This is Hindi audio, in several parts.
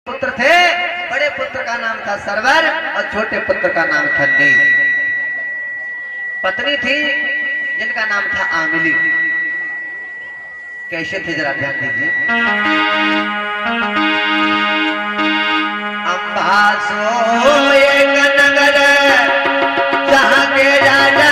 पुत्र थे। बड़े पुत्र का नाम था सरवर और छोटे पुत्र का नाम था नील। पत्नी थी जिनका नाम था आमिली। कैसे थे जरा ध्यान दीजिए। अम्बासो एक नगर जहाँ के राजा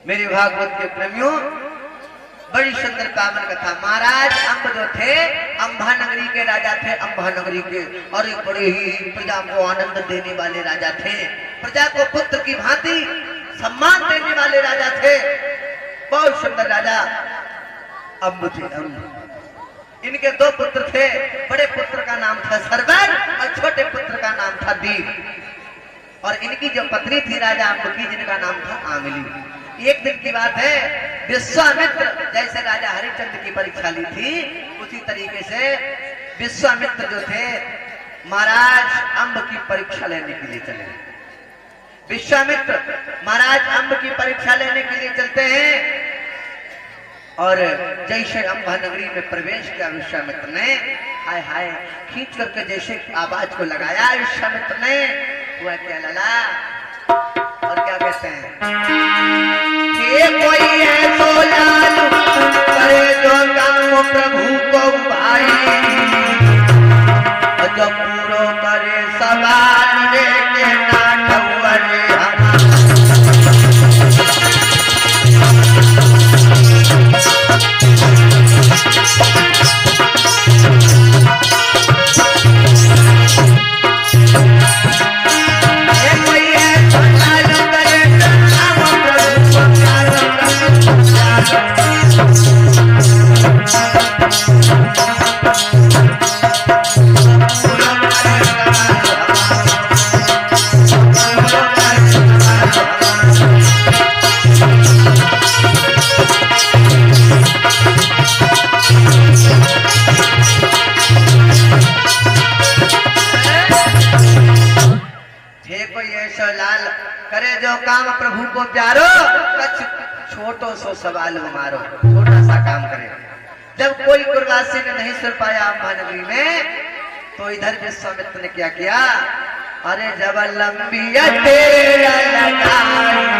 मेरे भागवत के प्रेमियों, बड़ी सुंदर पावन कथा। महाराज अम्ब जो थे अंबा नगरी के राजा थे, अंबा नगरी के, और एक बड़े ही प्रजा को आनंद देने वाले राजा थे। प्रजा को पुत्र की भांति सम्मान देने वाले राजा थे। बहुत सुंदर राजा अम्ब थे। अम्ब इनके दो पुत्र थे। बड़े पुत्र का नाम था सरवर और छोटे पुत्र का नाम था दीप। और इनकी जो पत्नी थी राजा अम्ब की, जिनका नाम था आमिली। एक दिन की बात है, विश्वामित्र जैसे राजा हरिश्चंद्र की परीक्षा ली थी, उसी तरीके से विश्वामित्र जो थे महाराज अम्ब की परीक्षा लेने के लिए चले। विश्वामित्र महाराज अम्ब की परीक्षा लेने के लिए चलते हैं और जैसे अम्बा नगरी में प्रवेश किया विश्वामित्र ने, हाय हाय खींच करके जैसे आवाज को लगाया विश्वामित्र ने, हुआ क्या लला और क्या कहते हैं कि कोई है तो लालू करे जो काम प्रभु को भाई, जो पूरो करे सवाल लेके नाठवरे करे जो काम प्रभु को प्यारो, कछ छोटो सो सवाल हमारो, छोटा सा काम करे। जब कोई कुरवासी ने नहीं सुन पाया अम्बा नगरी में, तो इधर विश्वामित्र ने क्या किया, अरे जब लंबी तेरा लगाई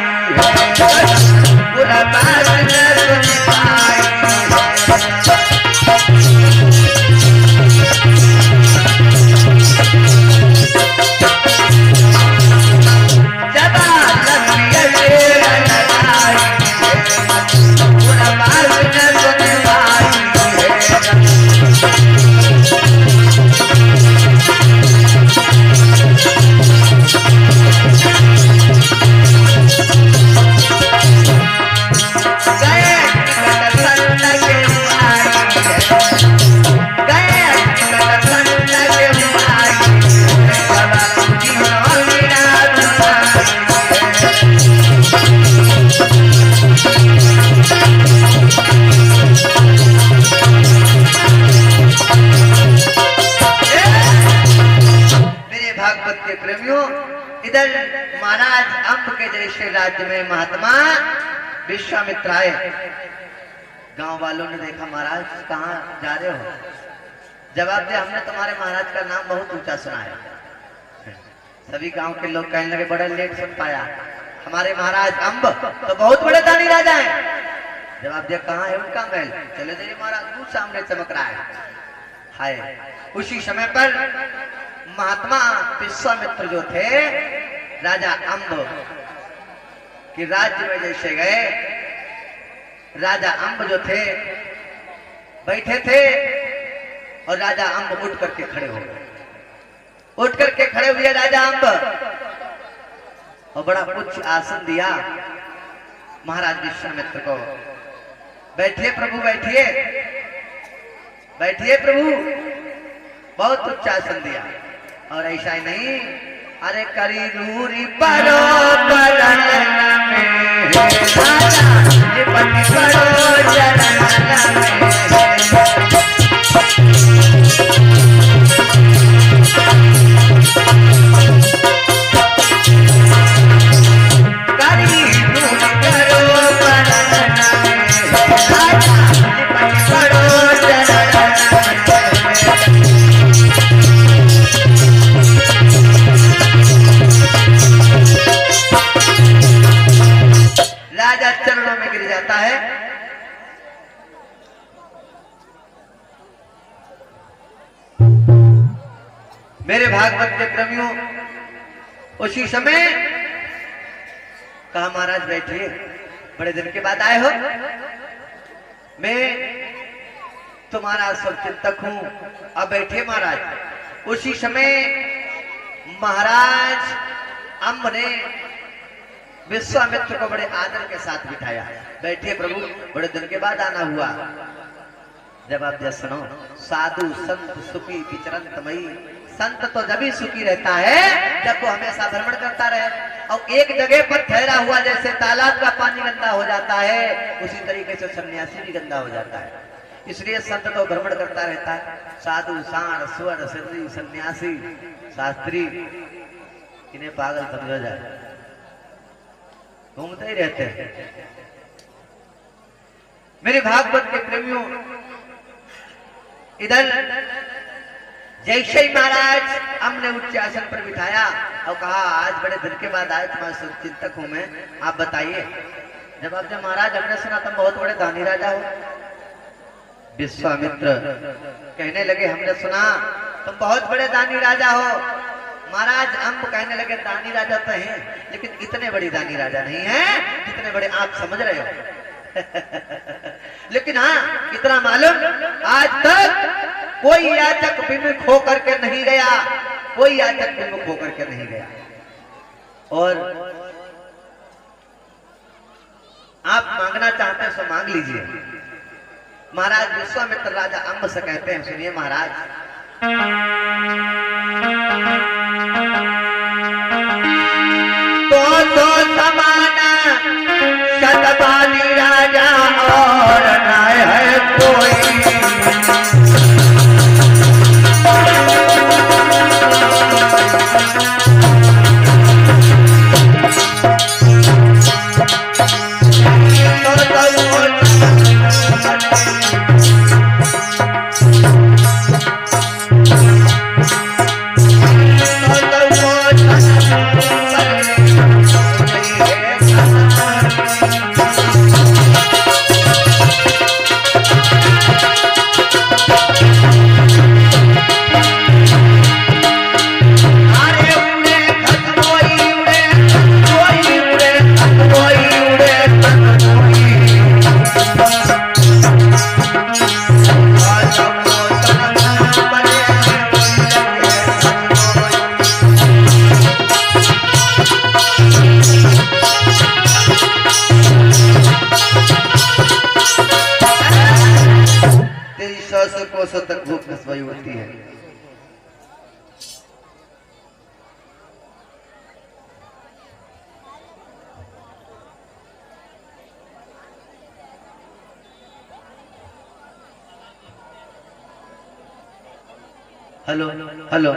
महाराज अम्ब के जैसे राज्य में महात्मा विश्वामित्र आए। गांव वालों ने देखा, महाराज कहाँ जा रहे हो? जवाब दिया, हमने तुम्हारे महाराज का नाम बहुत ऊंचा सुना है। सभी गांव के लोग कहने लगे, बड़ा लेट सुन पाया, हमारे महाराज अम्ब तो बहुत बड़े दानी राजा हैं। जवाब दिया, कहाँ है उनका महल? चले जाइए महाराज, दूर सामने चमक रहा है। हाय, उसी समय पर महात्मा विश्वामित्र जो थे राजा अम्ब के राज्य में जैसे गए, राजा अम्ब जो थे बैठे थे और राजा अम्ब उठ करके खड़े हो गए। उठ करके खड़े हुए राजा अम्ब और बड़ा उच्च आसन दिया महाराज विश्वामित्र को। बैठिए प्रभु, बैठिए बैठिए प्रभु, बहुत उच्च आसन दिया। और ऐसा ही नहीं, अरे करी दूरी परो बरन में राजा पति परो चरण में, करी दूरी परो बरन में राजा पति परो चरण में। राजा चरणों में गिर जाता है। मेरे भागवत के प्रेमियों, उसी समय कहा, महाराज बैठिए, बड़े दिन के बाद आए हो, मैं तुम्हारा सब चिंतक हूं, अब बैठिए महाराज। उसी समय महाराज अम्ब ने विश्वामित्र को बड़े आदर के साथ बिठाया। बैठिए प्रभु, बड़े दिन के बाद आना हुआ। जब आप जब सुनो, साधु संत सुखी विचरंत मई, संत तो जब ही सुखी रहता है जब वो हमेशा भ्रमण करता रहे। और एक जगह पर ठहरा हुआ जैसे तालाब का पानी गंदा हो जाता है, उसी तरीके से सन्यासी भी गंदा हो जाता है। इसलिए संत तो भ्रमण करता रहता है, साधु साण स्वर सिद्धि सन्यासी शास्त्री, इन्हें पागल समझा जाए, घूमते ही रहते हैं। मेरे भागवत के प्रेमियों, इधर जैसे ही महाराज हमने उच्च आसन पर बिठाया और कहा आज बड़े दिन के बाद आए, तुम्हारा चिंतक हूं मैं, आप बताइए। जब महाराज हमने सुना तुम बहुत बड़े दानी राजा हो। विश्वामित्र कहने लगे हमने सुना तुम बहुत बड़े दानी राजा हो। महाराज हम कहने लगे दानी राजा तो हैं, लेकिन इतने बड़ी दानी राजा नहीं है जितने बड़े आप समझ रहे हो। लेकिन हाँ इतना मालूम, आज तक कोई याचक विमुख होकर के नहीं गया, कोई याचक विमुख होकर के नहीं गया। और आप मांगना चाहते हैं तो मांग लीजिए। महाराज विश्वामित्र राजा अम्ब से कहते हैं, सुनिए महाराज, तो समाना शतपाली राजा और न है कोई। कोसों तक भूख नस्वाई होती है। Hello hello,